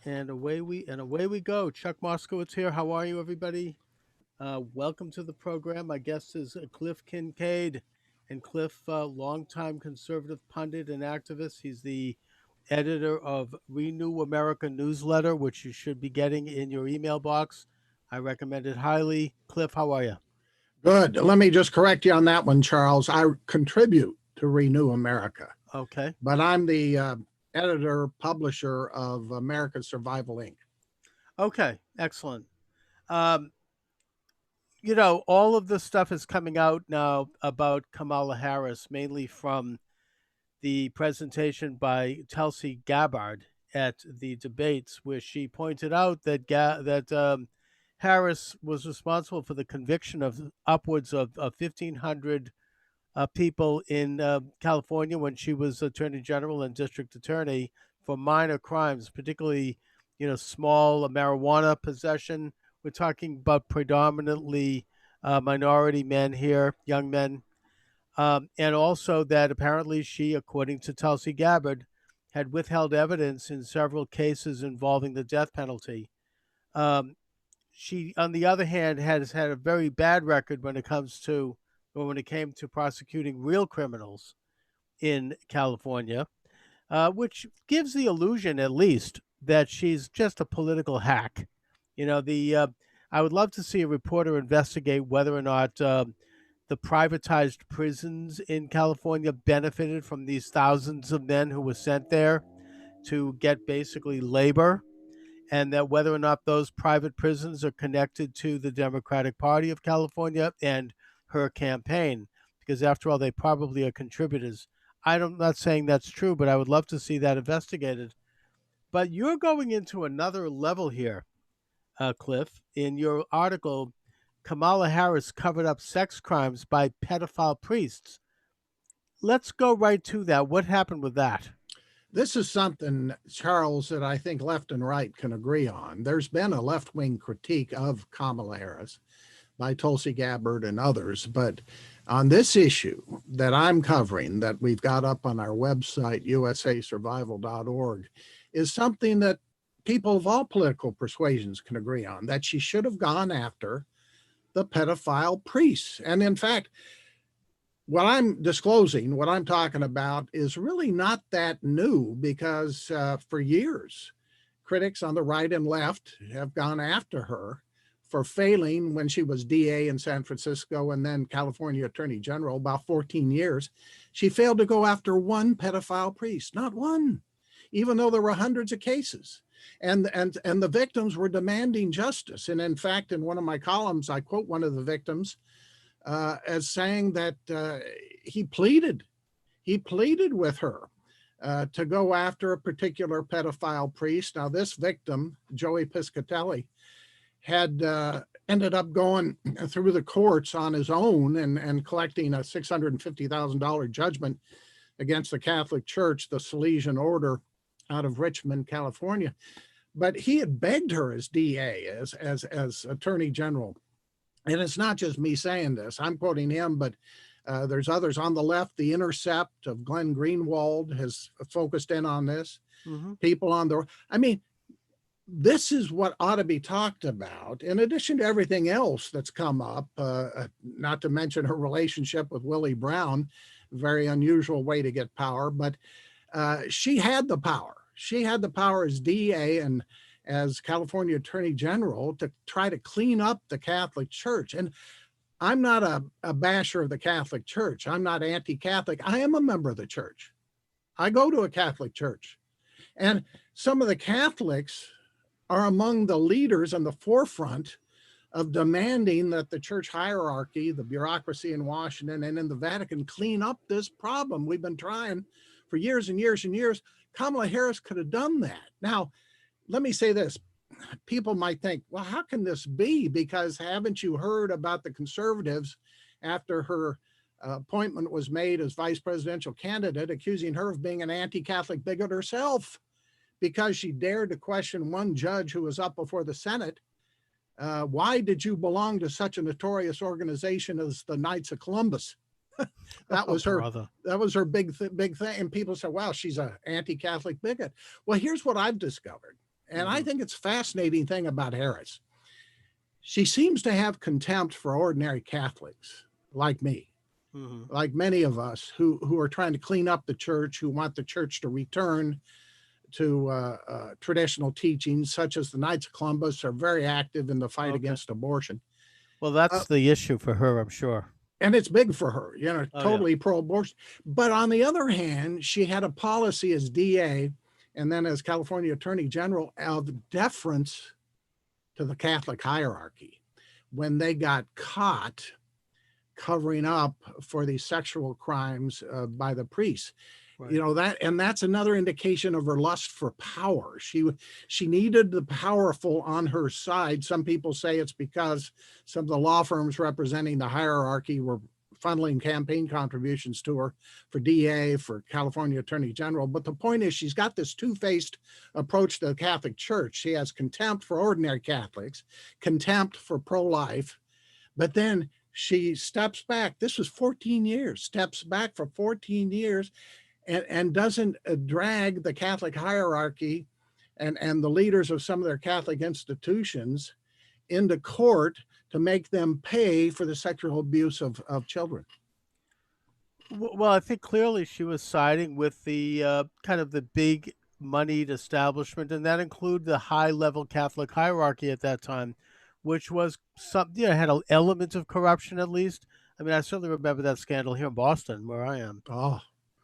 And away we go. Chuck Moskowitz here. How are you, everybody? Welcome to the program. My guest is Cliff Kincaid, and Cliff, longtime conservative pundit and activist. He's the editor of Renew America newsletter, which you should be getting in your email box. I recommend it highly. Cliff, how are you? Good. Let me just correct you on that one, Charles. I contribute to Renew America, Okay. but I'm the editor publisher of America's Survival Inc. Okay. Excellent. Um, all of this stuff is coming out now about Kamala Harris, mainly from the presentation by Tulsi Gabbard at the debates, where she pointed out that Harris was responsible for the conviction of upwards of 1,500 people in California when she was Attorney General and District Attorney for minor crimes, particularly small marijuana possession. We're talking about predominantly minority men here, young men, and also that apparently she, according to Tulsi Gabbard, had withheld evidence in several cases involving the death penalty. Um, she, on the other hand, has had a very bad record when it came to prosecuting real criminals in California, which gives the illusion, at least, that she's just a political hack. The I would love to see a reporter investigate whether or not the privatized prisons in California benefited from these thousands of men who were sent there to get basically labor, and that whether or not those private prisons are connected to the Democratic Party of California and her campaign, because after all, they probably are contributors. I'm not saying that's true, but I would love to see that investigated. But you're going into another level here, Cliff. In your article, Kamala Harris covered up sex crimes by pedophile priests. Let's go right to that. What happened with that? This is something, Charles, that I think left and right can agree on. There's been a left wing critique of Kamala Harris by Tulsi Gabbard and others, but on this issue that I'm covering, that we've got up on our website, usasurvival.org, is something that people of all political persuasions can agree on, that she should have gone after the pedophile priests. And in fact, what I'm disclosing, what I'm talking about, is really not that new, because for years, critics on the right and left have gone after her for failing when she was DA in San Francisco and then California Attorney General, about 14 years. She failed to go after one pedophile priest, not one, even though there were hundreds of cases. And the victims were demanding justice. And in fact, in one of my columns, I quote one of the victims as saying that he pleaded with her to go after a particular pedophile priest. Now, this victim, Joey Piscatelli, had ended up going through the courts on his own and collecting a $650,000 judgment against the Catholic Church, the Salesian Order, out of Richmond, California. But he had begged her as DA, as Attorney General. And it's not just me saying this. I'm quoting him, but there's others on the left. The Intercept of Glenn Greenwald has focused in on this. Mm-hmm. People on the, I mean, this is what ought to be talked about, in addition to everything else that's come up, not to mention her relationship with Willie Brown, very unusual way to get power. But she had the power. She had the power as DA and as California Attorney General to try to clean up the Catholic Church. And I'm not a basher of the Catholic Church. I'm not anti-Catholic. I am a member of the church. I go to a Catholic church. And some of the Catholics are among the leaders on the forefront of demanding that the church hierarchy, the bureaucracy in Washington and in the Vatican, clean up this problem. We've been trying for years and years and years. Kamala Harris could have done that. Now, let me say this. People might think, well, how can this be? Because haven't you heard about the conservatives after her appointment was made as vice presidential candidate, accusing her of being an anti-Catholic bigot herself because she dared to question one judge who was up before the Senate. Why did you belong to such a notorious organization as the Knights of Columbus? That was her big thing. And people say, wow, she's an anti-Catholic bigot. Well, here's what I've discovered. and I think it's a fascinating thing about Harris. She seems to have contempt for ordinary Catholics like me, Mm-hmm. like many of us who are trying to clean up the church, who want the church to return to traditional teachings, such as the Knights of Columbus are very active in the fight Okay. against abortion. Well, Uh, that's the issue for her, I'm sure. and it's big for her, Oh yeah. totally pro-abortion. But on the other hand, she had a policy as DA and then as California Attorney General of deference to the Catholic hierarchy. When they got caught covering up for these sexual crimes by the priests, Right. that's another indication of her lust for power. She needed the powerful on her side. Some people say it's because some of the law firms representing the hierarchy were funneling campaign contributions to her for DA, for California Attorney General. But the point is, she's got this two-faced approach to the Catholic Church. She has contempt for ordinary Catholics, contempt for pro-life, but then she steps back. This was 14 years, steps back for 14 years and doesn't drag the Catholic hierarchy and the leaders of some of their Catholic institutions into court to make them pay for the sexual abuse of children. Well, I think clearly she was siding with the kind of the big moneyed establishment, and that included the high level Catholic hierarchy at that time, which was some, had an element of corruption at least. I mean, I certainly remember that scandal here in Boston, where I am, Oh,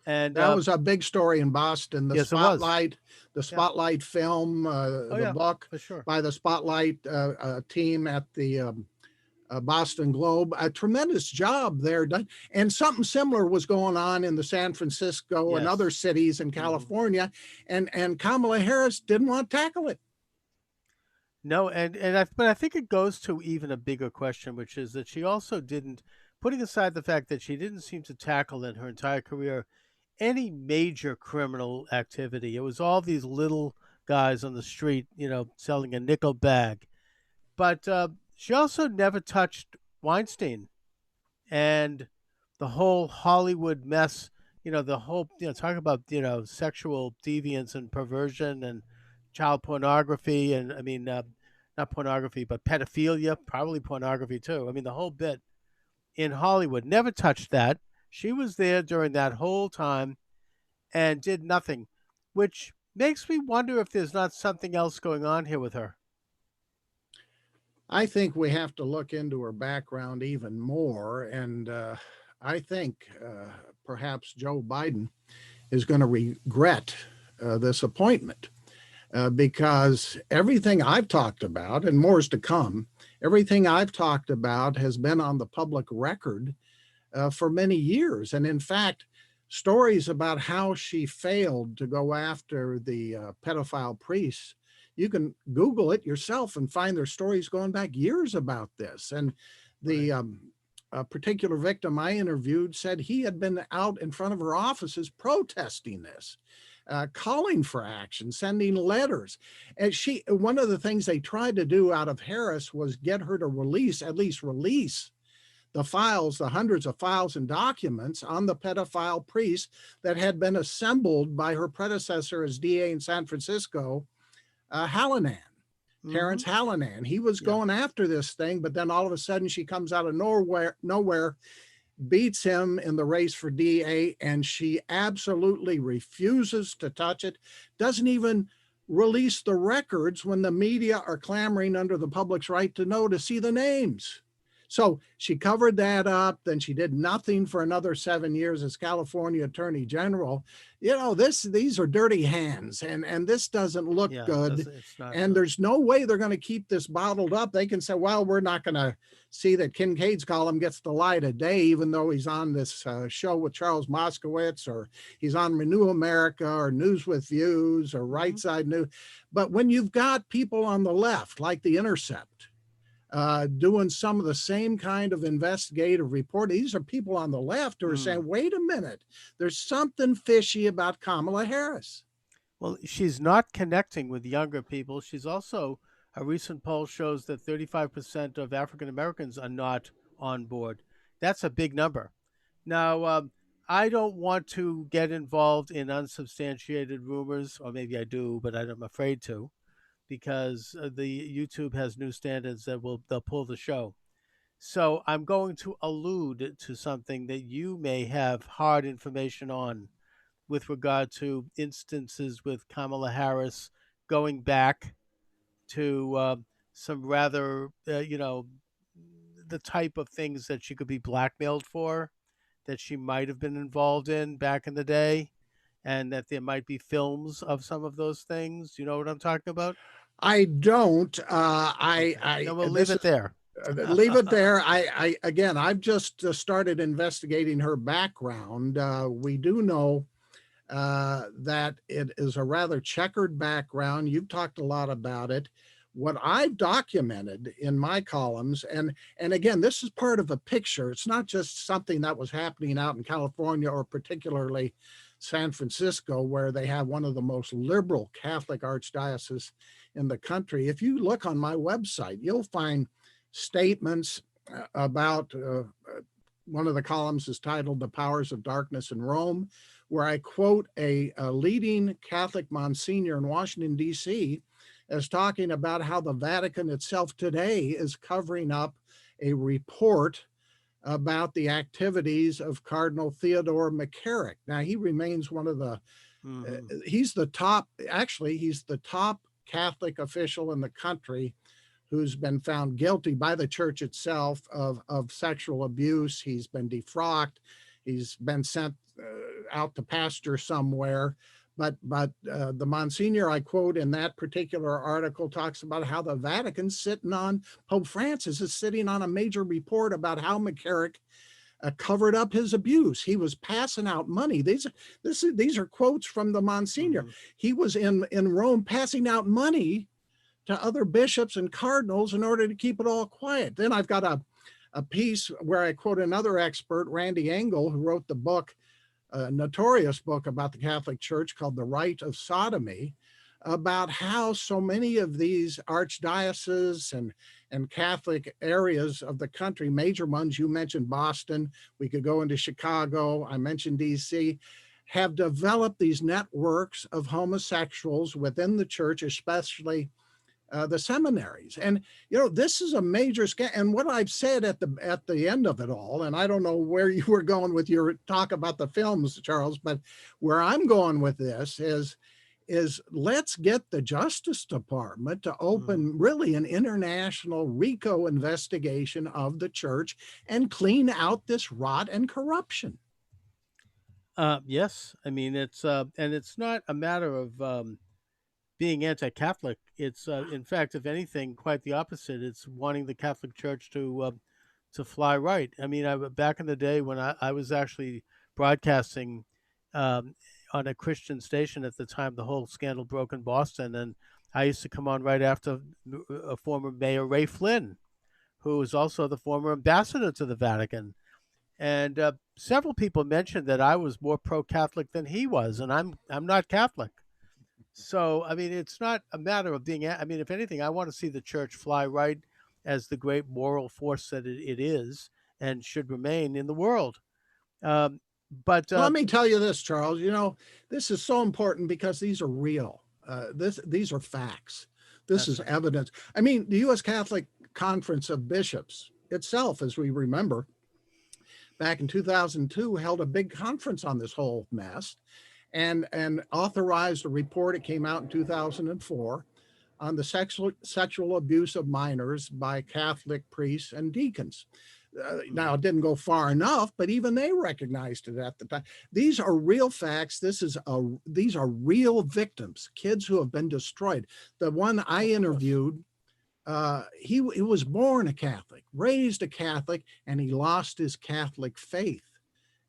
and that was a big story in Boston. yes, it was. The Yeah. Spotlight film, Oh the yeah, book for sure. by the Spotlight team at the Boston Globe, a tremendous job there done. And something similar was going on in the San Francisco and other Yes. cities in California, and Kamala Harris didn't want to tackle it. No, but I think it goes to even a bigger question, which is that she also didn't, putting aside the fact that she didn't seem to tackle in her entire career any major criminal activity. It was all these little guys on the street, selling a nickel bag. But she also never touched Weinstein and the whole Hollywood mess. The whole, talk about, sexual deviance and perversion and child pornography. And I mean, not pornography, but pedophilia, probably pornography too. I mean, the whole bit in Hollywood never touched that. She was there during that whole time and did nothing, which makes me wonder if there's not something else going on here with her. I think we have to look into her background even more. And I think perhaps Joe Biden is going to regret this appointment because everything I've talked about, and more is to come, everything I've talked about has been on the public record for many years. And in fact, stories about how she failed to go after the pedophile priests, you can Google it yourself and find their stories going back years about this. And the a particular victim I interviewed said he had been out in front of her offices protesting this, calling for action, sending letters. And one of the things they tried to do out of Harris was get her to at least release the files, the hundreds of files and documents on the pedophile priests that had been assembled by her predecessor as DA in San Francisco, Hallinan. Terrence Hallinan. He was going after this thing, but then all of a sudden she comes out of nowhere, beats him in the race for DA, and she absolutely refuses to touch it, doesn't even release the records when the media are clamoring under the public's right to know to see the names. So she covered that up. Then she did nothing for another 7 years as California Attorney General. These are dirty hands, and this doesn't look good. It's not And good. there's no way they're going to keep this bottled up. They can say, well, we're not going to see that Kincaid's column gets the light of day, even though he's on this show with Charles Moscowitz, or he's on Renew America, or News with Views, or Right Side News. But when you've got people on the left, like The Intercept, doing some of the same kind of investigative reporting. These are people on the left who are saying, wait a minute, there's something fishy about Kamala Harris. Well, she's not connecting with younger people. She's also, a recent poll shows that 35% of African Americans are not on board. That's a big number. Now, I don't want to get involved in unsubstantiated rumors, or maybe I do, but I'm afraid to. because the YouTube has new standards that they'll pull the show. So I'm going to allude to something that you may have hard information on with regard to instances with Kamala Harris going back to some rather, the type of things that she could be blackmailed for, that she might have been involved in back in the day, and that there might be films of some of those things. You know what I'm talking about? I don't. Okay. Then we'll leave This it is there. leave it there. Again, I've just started investigating her background. We do know that it is a rather checkered background. You've talked a lot about it. What I've documented in my columns, and again, this is part of a picture. It's not just something that was happening out in California or particularly San Francisco, where they have one of the most liberal Catholic archdioceses in the country. If you look on my website, you'll find statements about one of the columns is titled "The Powers of Darkness in Rome," where I quote a leading Catholic Monsignor in Washington, D.C., as talking about how the Vatican itself today is covering up a report about the activities of Cardinal Theodore McCarrick. Now, he remains one of the, he's the top Catholic official in the country who's been found guilty by the church itself of sexual abuse. He's been defrocked. He's been sent out to pasture somewhere. But the Monsignor I quote in that particular article talks about how the Vatican's sitting on, Pope Francis is sitting on a major report about how McCarrick covered up his abuse. He was passing out money. These are quotes from the Monsignor. He was in Rome passing out money to other bishops and cardinals in order to keep it all quiet. Then I've got a piece where I quote another expert, Randy Engel, who wrote the book, a notorious book about the Catholic Church called The Rite of Sodomy, about how so many of these archdioceses and Catholic areas of the country, major ones, you mentioned Boston, we could go into Chicago, I mentioned DC, have developed these networks of homosexuals within the church, especially the seminaries. And this is a major scam. And what I've said at the end of it all, and I don't know where you were going with your talk about the films, Charles, but where I'm going with this is let's get the Justice Department to open really an international RICO investigation of the church and clean out this rot and corruption. Yes, I mean it's and it's not a matter of being anti-Catholic. It's in fact, if anything, quite the opposite. It's wanting the Catholic Church to fly right. I mean, back in the day when I was actually broadcasting on a Christian station at the time the whole scandal broke in Boston, and I used to come on right after a former Mayor Ray Flynn, who was also the former ambassador to the Vatican. And several people mentioned that I was more pro-Catholic than he was, and I'm not Catholic. So, I mean, it's not a matter of being, I mean, if anything, I want to see the church fly right as the great moral force that it is and should remain in the world. But let me tell you this, Charles, this is so important because these are real. These are facts. This is evidence. I mean, the U.S. Catholic Conference of Bishops itself, as we remember, back in 2002, held a big conference on this whole mess. And authorized a report. It came out in 2004 on the sexual abuse of minors by Catholic priests and deacons. Now, it didn't go far enough, but even they recognized it at the time. These are real facts. These are real victims, kids who have been destroyed. The one I interviewed, he was born a Catholic, raised a Catholic, and he lost his Catholic faith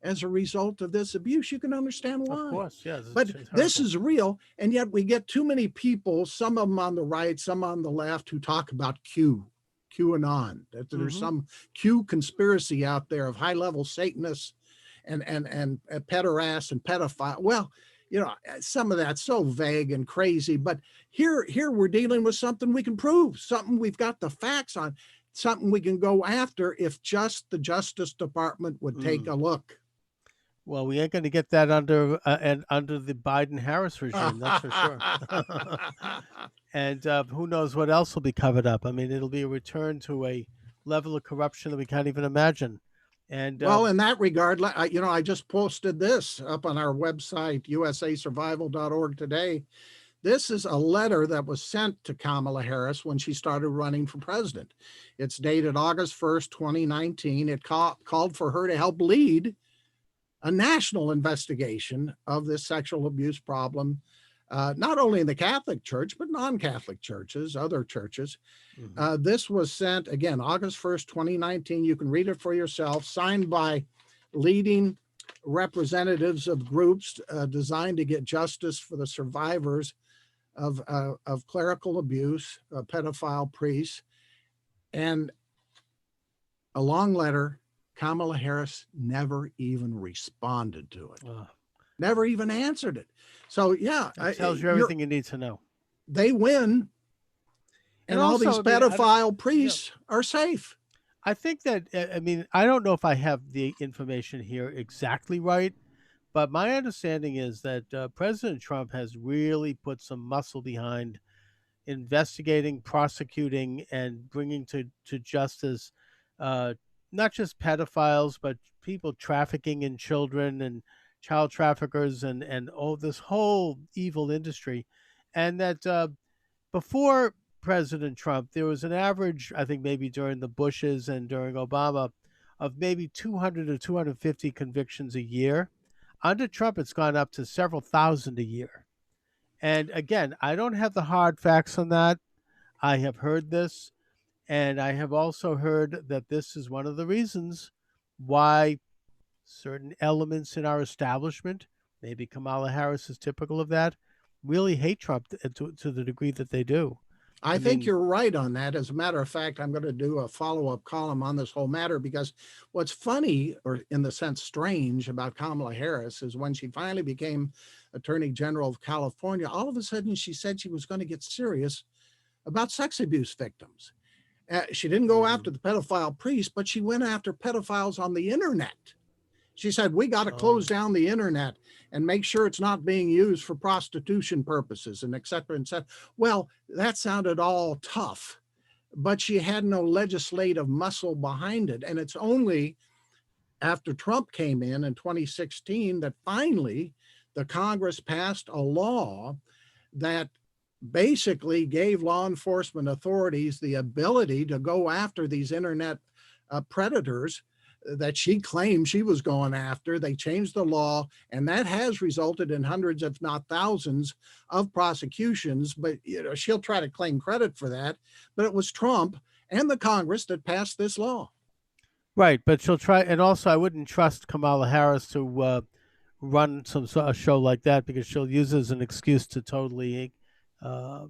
as a result of this abuse. You can understand why. Of course, yes. But this is real, and yet we get too many people, some of them on the right, some on the left, who talk about QAnon, that there's some Q conspiracy out there of high-level Satanists and pederasts and pedophile. Well, some of that's so vague and crazy, but here we're dealing with something we can prove, something we've got the facts on, something we can go after if just the Justice Department would take a look. Well, we ain't going to get that under the Biden-Harris regime, that's for sure. And who knows what else will be covered up? I mean, it'll be a return to a level of corruption that we can't even imagine. And Well, in that regard, I just posted this up on our website, usasurvival.org today. This is a letter that was sent to Kamala Harris when she started running for president. It's dated August 1st, 2019. It called for her to help lead a national investigation of this sexual abuse problem, not only in the Catholic Church, but non-Catholic churches, other churches. This was sent, again, August 1st, 2019. You can read it for yourself, signed by leading representatives of groups designed to get justice for the survivors of clerical abuse, pedophile priests, and a long letter. Kamala Harris never even responded to it, never even answered it. So, yeah. It tells you everything you need to know. They win, and all these pedophile priests are safe. I think that, I mean, I don't know if I have the information here exactly right, but my understanding is that President Trump has really put some muscle behind investigating, prosecuting, and bringing to justice not just pedophiles, but people trafficking in children and child traffickers and this whole evil industry. And that before President Trump, there was an average, I think maybe during the Bushes and during Obama, of maybe 200 or 250 convictions a year. Under Trump, it's gone up to several thousand a year. And again, I don't have the hard facts on that. I have heard this. And I have also heard that this is one of the reasons why certain elements in our establishment, maybe Kamala Harris is typical of that, really hate Trump to the degree that they do. I think you're right on that. As a matter of fact, I'm going to do a follow-up column on this whole matter, because what's funny, or in the sense strange, about Kamala Harris is when she finally became Attorney General of California, all of a sudden she said she was going to get serious about sex abuse victims. She didn't go after the pedophile priests, but she went after pedophiles on the internet. She said, we got to close down the internet and make sure it's not being used for prostitution purposes, and et cetera, et cetera. Well, that sounded all tough, but she had no legislative muscle behind it. And it's only after Trump came in 2016 that finally the Congress passed a law that basically gave law enforcement authorities the ability to go after these internet predators that she claimed she was going after. They changed the law, and that has resulted in hundreds, if not thousands, of prosecutions. But she'll try to claim credit for that. But it was Trump and the Congress that passed this law. Right, but she'll try, and also I wouldn't trust Kamala Harris to run a show like that, because she'll use it as an excuse to totally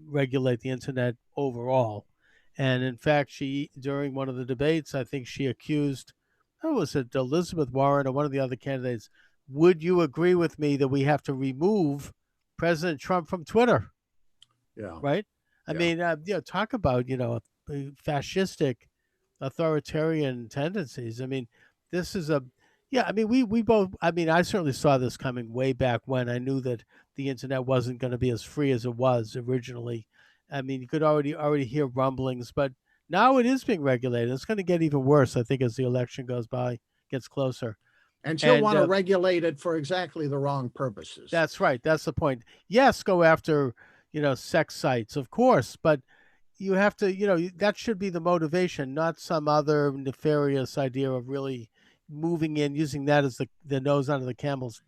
regulate the internet overall. And in fact, she, during one of the debates, I think she accused, was it Elizabeth Warren or one of the other candidates, would you agree with me that we have to remove President Trump from Twitter? Yeah. Right? I mean, talk about, fascistic, authoritarian tendencies. I mean, this is we both, I certainly saw this coming way back when. I knew that the internet wasn't going to be as free as it was originally. I mean, you could already hear rumblings, but now it is being regulated. It's going to get even worse, I think, as the election gets closer. And she'll want to regulate it for exactly the wrong purposes. That's right. That's the point. Yes, go after, sex sites, of course, but you have to, that should be the motivation, not some other nefarious idea of really moving in, using that as the nose under the camel's,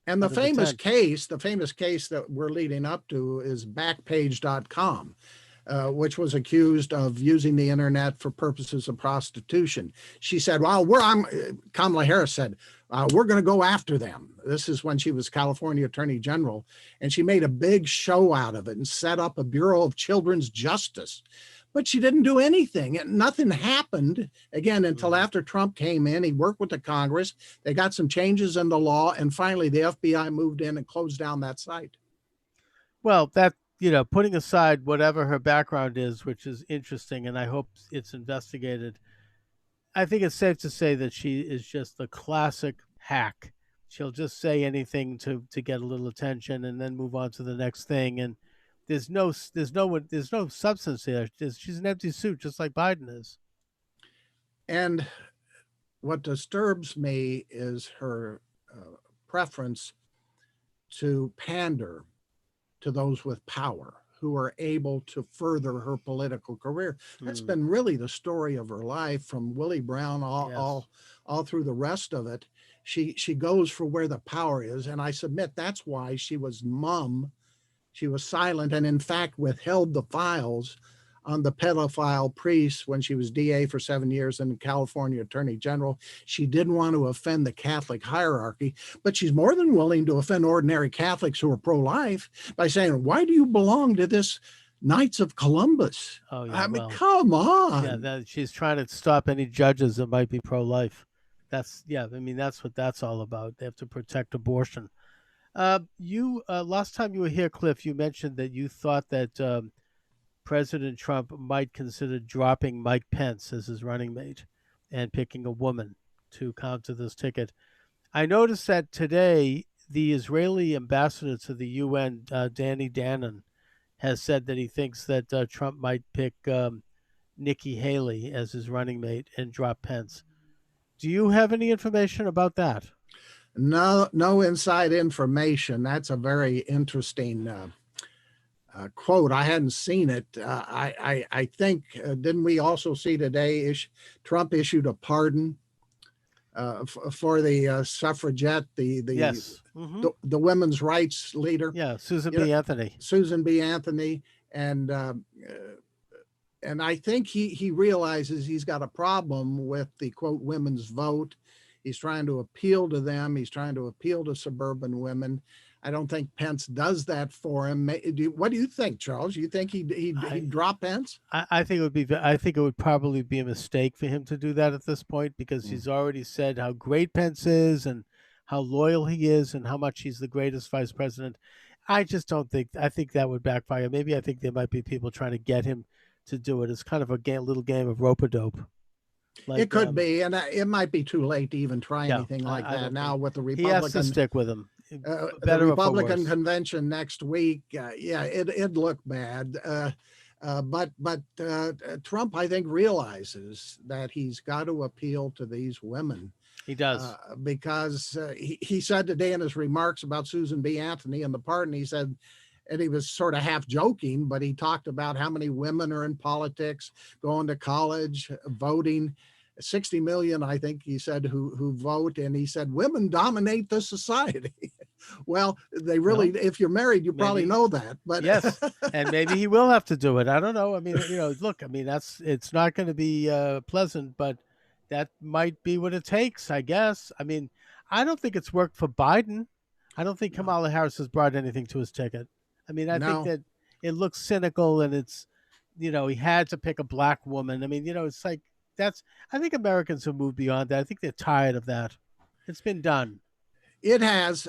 And the famous case that we're leading up to is Backpage.com, which was accused of using the internet for purposes of prostitution. She said, well, Kamala Harris said, we're going to go after them. This is when she was California Attorney General, and she made a big show out of it and set up a Bureau of Children's Justice. But she didn't do anything. Nothing happened, again, until after Trump came in. He worked with the Congress. They got some changes in the law, and finally the FBI moved in and closed down that site. Well, that, putting aside whatever her background is, which is interesting, and I hope it's investigated, I think it's safe to say that she is just the classic hack. she'll just say anything to get a little attention and then move on to the next thing. And there's no substance there. She's an empty suit, just like Biden is. And what disturbs me is her preference to pander to those with power who are able to further her political career. That's been really the story of her life, from Willie Brown all through the rest of it. She goes for where the power is, and I submit that's why she was mum. She was silent, and in fact withheld the files on the pedophile priests when she was DA for 7 years and California Attorney General. She didn't want to offend the Catholic hierarchy, but she's more than willing to offend ordinary Catholics who are pro-life by saying, why do you belong to this Knights of Columbus? Oh, yeah, I mean, come on. Yeah, she's trying to stop any judges that might be pro-life. That's what that's all about. They have to protect abortion. You last time you were here, Cliff, you mentioned that you thought that President Trump might consider dropping Mike Pence as his running mate and picking a woman to counter this ticket. I noticed that today the Israeli ambassador to the UN, Danny Danon, has said that he thinks that Trump might pick Nikki Haley as his running mate and drop Pence. Do you have any information about that? No inside information. That's a very interesting quote. I hadn't seen it. I think, didn't we also see today Trump issued a pardon for the suffragette, Yes. the women's rights leader? Yeah, Susan B. Anthony. Susan B. Anthony. And I think he realizes he's got a problem with the quote women's vote. He's trying to appeal to them. He's trying to appeal to suburban women. I don't think Pence does that for him. What do you think, Charles? You think he'd drop Pence? I think it would probably be a mistake for him to do that at this point, because he's already said how great Pence is and how loyal he is and how much he's the greatest vice president. I just don't think. I think that would backfire. Maybe I think there might be people trying to get him to do it. It's kind of a little game of rope-a-dope. Like, it could be, and it might be too late to even try anything like that now with the Republican. He has to stick with him. The Republican convention next week, it'd look bad. But Trump, I think, realizes that he's got to appeal to these women. He does. Because he said today in his remarks about Susan B. Anthony and the pardon, he said, and he was sort of half joking, but he talked about how many women are in politics, going to college, voting. 60 million, I think he said, who vote. And he said, women dominate the society. Well, they really, if you're married, you probably know that. But yes, and maybe he will have to do it. I don't know. I mean, look, I mean, it's not going to be pleasant, but that might be what it takes, I guess. I mean, I don't think it's worked for Biden. I don't think Kamala Harris has brought anything to his ticket. I mean, I think that it looks cynical, and it's, he had to pick a black woman. I mean, it's like, I think Americans have moved beyond that. I think they're tired of that. It's been done. It has,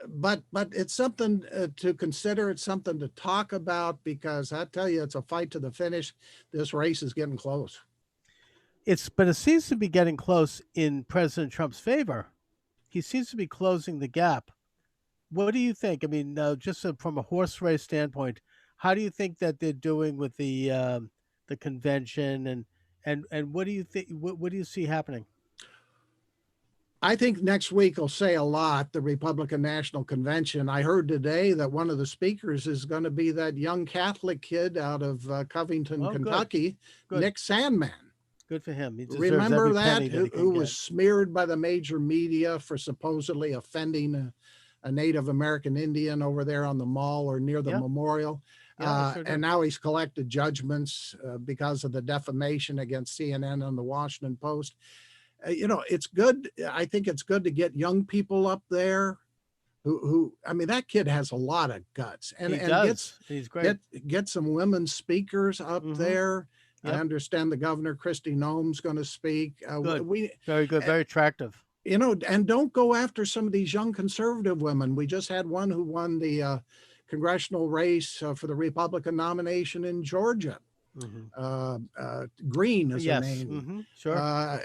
but it's something to consider. It's something to talk about, because I tell you, it's a fight to the finish. This race is getting close. But it seems to be getting close in President Trump's favor. He seems to be closing the gap. What do you think? I mean, just from a horse race standpoint, how do you think that they're doing with the convention, and what do you think? What do you see happening? I think next week will say a lot. The Republican National Convention. I heard today that one of the speakers is going to be that young Catholic kid out of Covington, Kentucky, good. Nick Sandmann. Good for him. Remember that? Who was smeared by the major media for supposedly offending a Native American Indian over there on the mall or near the memorial. And now he's collected judgments because of the defamation against CNN and the Washington Post. It's good. I think it's good to get young people up there who I mean, that kid has a lot of guts, and he's great. Get some women speakers up there. Yep. I understand the governor, Kristi Noem's going to speak. Very good, very attractive. And don't go after some of these young conservative women. We just had one who won the congressional race for the Republican nomination in Georgia. Hmm. Green is her Yes. name. Sure.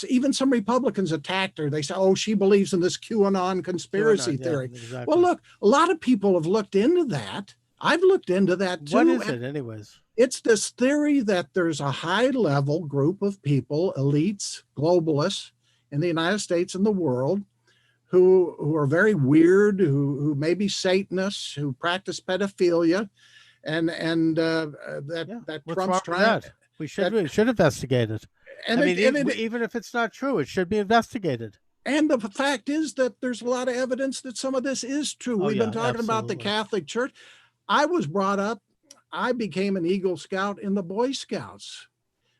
Even some Republicans attacked her. They said, "Oh, she believes in this QAnon conspiracy QAnon. Yeah, theory." Well, exactly. look, a lot of people have looked into that. I've looked into that What too, is and it, anyways? it's this theory that there's a high level group of people, elites, globalists in the United States and the world, who are very weird, who may be Satanists, who practice pedophilia, and Yeah. that What's Trump's wrong with trying that? that We should investigate it. I and mean, it and it even if it's not true, it should be investigated. and the fact is that there's a lot of evidence that some of this is true. Oh We've been yeah, talking about the absolutely. Catholic Church. I was brought up, I became an Eagle Scout in the Boy Scouts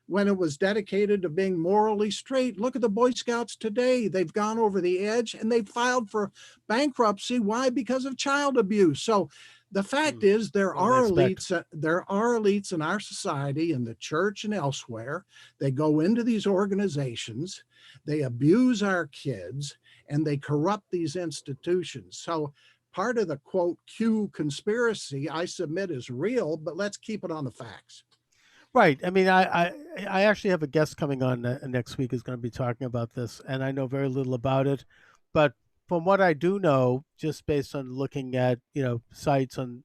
when it was dedicated to being morally straight. Look at the Boy Scouts today. They've gone over the edge and they've filed for bankruptcy. Why? Because of child abuse. So the fact Hmm. is What do they expect? there are elites in our society, in the church and elsewhere. They go into these organizations, they abuse our kids, and they corrupt these institutions. So part of the quote Q conspiracy I submit is real, but let's keep it on the facts. Right. I mean, I actually have a guest coming on next week who's going to be talking about this, and I know very little about it, but from what I do know, just based on looking at sites on,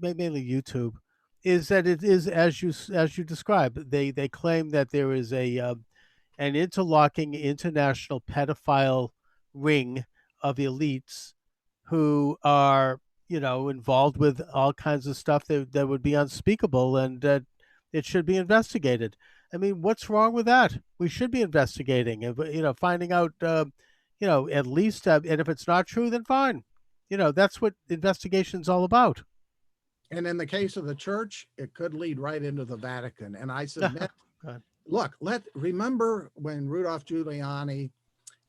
mainly YouTube, is that it is as you described. They claim that there is an interlocking international pedophile ring of elites who are involved with all kinds of stuff that would be unspeakable, and that it should be investigated. I mean, what's wrong with that? We should be investigating and finding out at least, and if it's not true, then fine. That's what investigation's all about. And in the case of the church, it could lead right into the Vatican. And I submit, God. look, remember when Rudolph Giuliani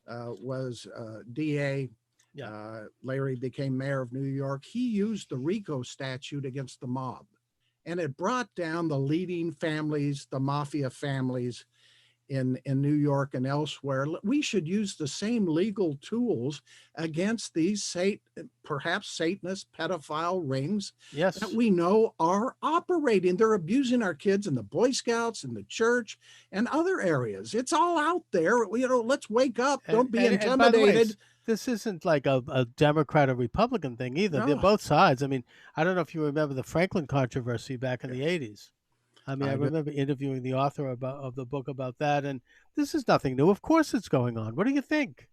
was DA, Yeah. Larry became mayor of New York. He used the RICO statute against the mob, and it brought down the leading families, the mafia families in New York and elsewhere. We should use the same legal tools against these perhaps Satanist pedophile rings that Yes. we know are operating. They're abusing our kids in the Boy Scouts, in the church, and other areas. It's all out there. Let's wake up. Don't be And by the way, intimidated. this isn't like a Democrat or Republican thing either. They're No, both sides. I mean, I don't know if you remember the Franklin controversy back in the '80s. I mean, I I do. remember interviewing the author of the book about that, and this is nothing new. Of course, it's going on. What do you think?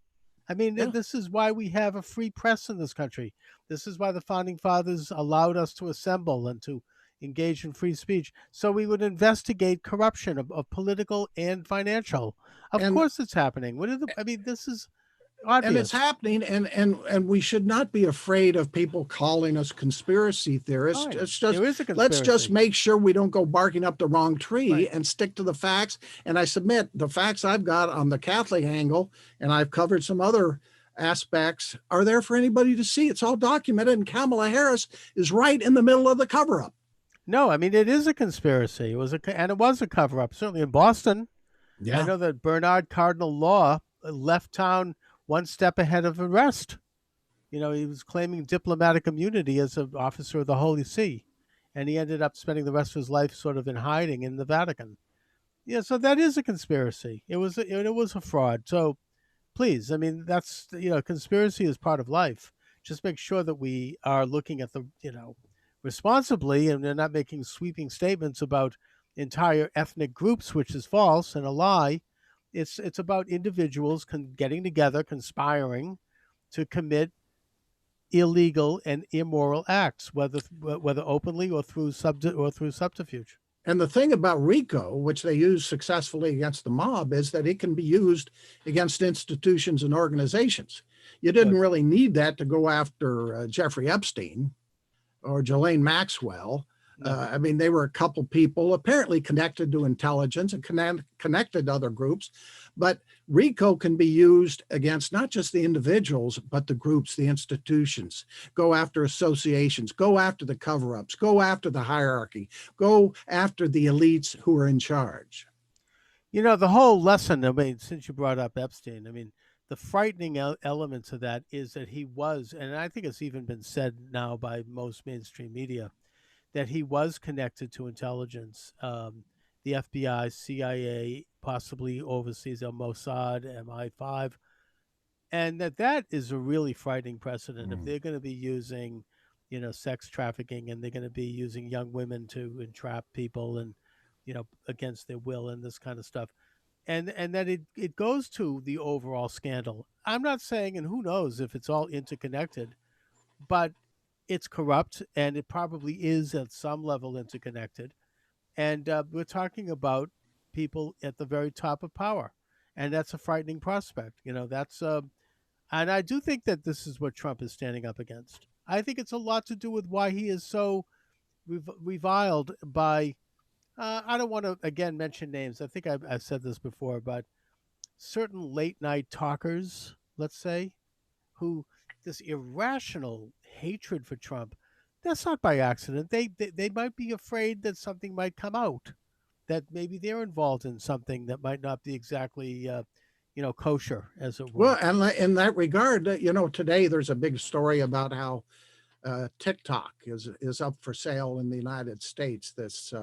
I mean, Yeah. this is why we have a free press in this country. This is why the founding fathers allowed us to assemble and to engage in free speech, so we would investigate corruption of political and financial. Of And course, it's happening. I mean, this is and it's obvious. happening, and we should not be afraid of people calling us conspiracy theorists. Fine, It's just, there is a let's just conspiracy, make sure we don't go barking up the wrong tree right? and stick to the facts. And I submit the facts I've got on the Catholic angle, and I've covered some other aspects, are there for anybody to see. It's all documented, and Kamala Harris is right in the middle of the cover up. No, I mean it is a conspiracy. It was a cover up. Certainly in Boston, I Yeah. know that Bernard Cardinal Law left town one step ahead of arrest. He was claiming diplomatic immunity as an officer of the Holy See, and he ended up spending the rest of his life sort of in hiding in the Vatican. Yeah, so that is a conspiracy. It was a fraud. So please, I mean, that's conspiracy is part of life. Just make sure that we are looking at the responsibly, and they're not making sweeping statements about entire ethnic groups, which is false and a lie. It's about individuals getting together, conspiring to commit illegal and immoral acts, whether openly or through subterfuge. And the thing about RICO, which they use successfully against the mob, is that it can be used against institutions and organizations. You didn't Good. really need that to go after Jeffrey Epstein or Ghislaine Maxwell. No. I mean, they were a couple people apparently connected to intelligence and connected to other groups. But RICO can be used against not just the individuals, but the groups, the institutions. Go after associations, go after the cover ups, go after the hierarchy, go after the elites who are in charge. The whole lesson, I mean, since you brought up Epstein, I mean, the frightening elements of that is that he was, and I think it's even been said now by most mainstream media, that he was connected to intelligence, the FBI, CIA, possibly overseas, Mossad, MI5, and that is a really frightening precedent. If Mm. they're going to be using, sex trafficking, and they're going to be using young women to entrap people, and against their will, and this kind of stuff, and that it goes to the overall scandal. I'm not saying, and who knows if it's all interconnected, but it's corrupt, and it probably is at some level interconnected. And we're talking about people at the very top of power, and that's a frightening prospect. That's and I do think that this is what Trump is standing up against. I think it's a lot to do with why he is so reviled by. I don't want to again mention names. I think I've said this before, but certain late night talkers, let's say, who this irrational hatred for Trump, that's not by accident. They might be afraid that something might come out, that maybe they're involved in something that might not be exactly, kosher, as it Well, were. and in that regard, today there's a big story about how TikTok is up for sale in the United States. This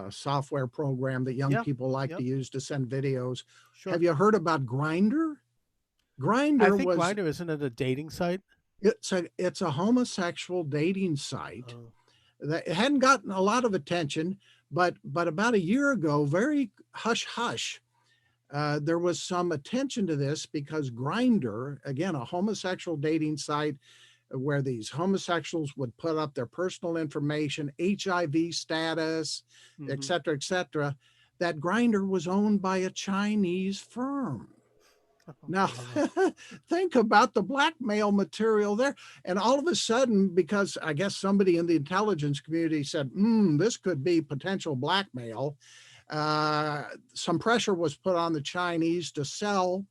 software program that young Yeah, people like yeah, to use to send videos. sure. Have you heard about Grinder? I Grinder think was Grindr, isn't it a dating site? it's a homosexual dating site Oh, that it hadn't gotten a lot of attention, but about a year ago, very hush hush, there was some attention to this because Grinder, again, a homosexual dating site where these homosexuals would put up their personal information, HIV status, hmm. et cetera, that Grinder was owned by a Chinese firm. Oh, Now, brother. think about the blackmail material there. And all of a sudden, because I guess somebody in the intelligence community said, this could be potential blackmail, some pressure was put on the Chinese to sell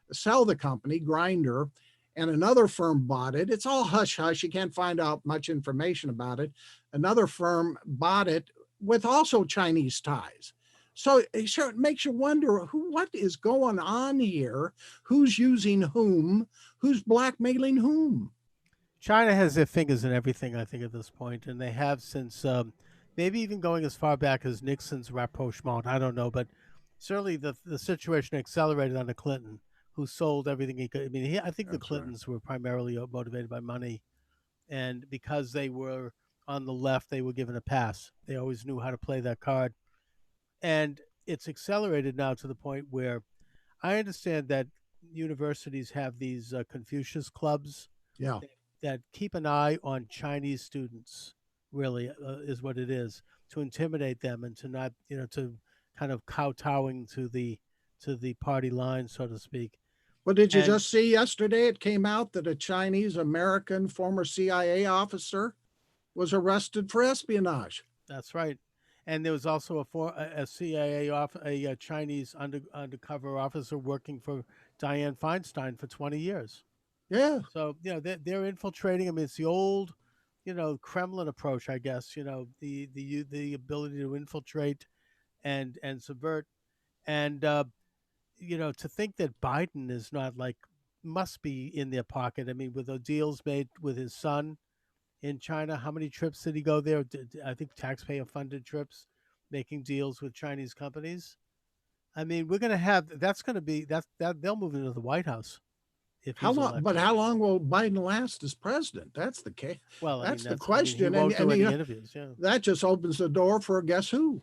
the company, Grinder, and another firm bought it. It's all hush hush. You can't find out much information about it. Another firm bought it with also Chinese ties. So it makes you wonder what is going on here, who's using whom, who's blackmailing whom. China has their fingers in everything, I think, at this point, and they have since maybe even going as far back as Nixon's rapprochement. I don't know, but certainly the situation accelerated under Clinton, who sold everything he could. I mean, I think the That's right. Clintons were primarily motivated by money, and because they were on the left, they were given a pass. They always knew how to play that card, and it's accelerated now to the point where I understand that universities have these Confucius clubs Yeah. that keep an eye on Chinese students. Really, is what it is, to intimidate them and to not, to kind of kowtowing to the party line, so to speak. Well, did you And just see yesterday it came out that a Chinese American former CIA officer was arrested for espionage? that's right. And there was also a CIA a Chinese undercover officer working for Dianne Feinstein for 20 years. Yeah. So they're infiltrating. I mean, it's the old, Kremlin approach, I guess. The ability to infiltrate and subvert, and to think that Biden is not like, must be in their pocket. I mean, with the deals made with his son in China, how many trips did he go there? I think taxpayer funded trips, making deals with Chinese companies. I mean, we're going to have that's going to be that they'll move into the White House if How he's long? But elected. how long will Biden last as president? That's the case. Well, I mean, That's the he question. won't do any interviews. Yeah. That just opens the door for guess who?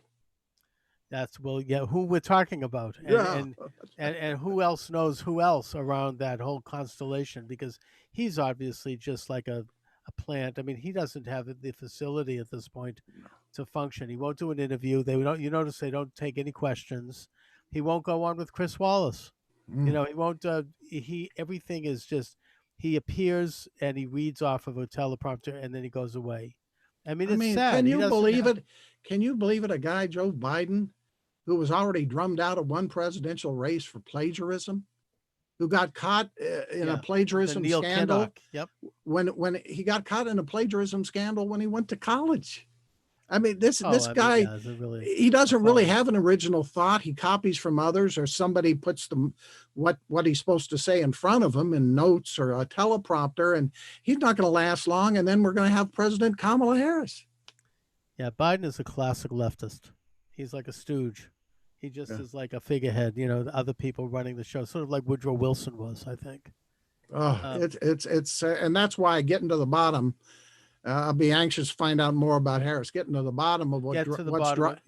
That's, well, yeah, who we're talking about, and Yeah. and who else knows who else around that whole constellation, because he's obviously just like a plant. I mean, he doesn't have the facility at this point to function. He won't do an interview. They don't. You notice they don't take any questions. He won't go on with Chris Wallace. Mm. He won't. He everything is just, he appears and he reads off of a teleprompter and then he goes away. I mean, I it's mean, sad. can He you doesn't believe have. it? Can you believe it? A guy, Joe Biden, who was already drummed out of one presidential race for plagiarism, who got caught in a Yeah, the plagiarism Neil scandal Kinnock. Yep. when he got caught in a plagiarism scandal when he went to college. I mean, Oh, this I mean, guy, yeah, it's a really he a doesn't really phony. have an original thought. He copies from others, or somebody puts them what he's supposed to say in front of him in notes or a teleprompter, and he's not going to last long. And then we're going to have President Kamala Harris. Yeah, Biden is a classic leftist. He's like a stooge. He just Yeah. is like a figurehead, the other people running the show, sort of like Woodrow Wilson was, I think. Oh, Um, and that's why getting to the bottom. I'll be anxious to find out more about Harris. Getting to the bottom of get to the bottom of,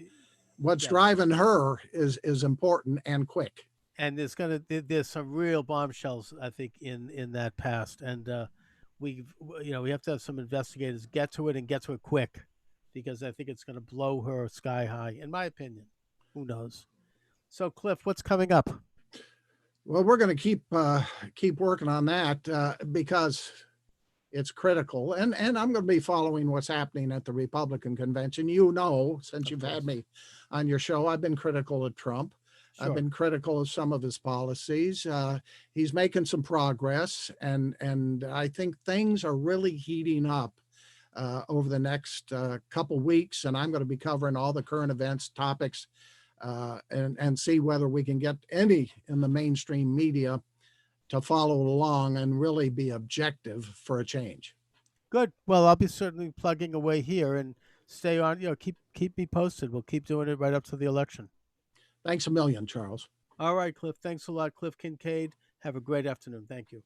what's yeah, driving her is important and quick. and there's some real bombshells, I think, in that past, and we have to have some investigators get to it and get to it quick, because I think it's going to blow her sky high, in my opinion. Who knows? So, Cliff, what's coming up? Well, we're going to keep working on that because it's critical, and I'm going to be following what's happening at the Republican convention. Since Of you've had course. me on your show, I've been critical of Trump. I've Sure. been critical of some of his policies. He's making some progress, and I think things are really heating up over the next couple weeks. And I'm going to be covering all the current events, topics, and see whether we can get any in the mainstream media to follow along and really be objective for a change. Good. Well, I'll be certainly plugging away here and stay on. Keep me posted. We'll keep doing it right up to the election. Thanks a million, Charles. All right, Cliff. Thanks a lot, Cliff Kincaid. Have a great afternoon. Thank you.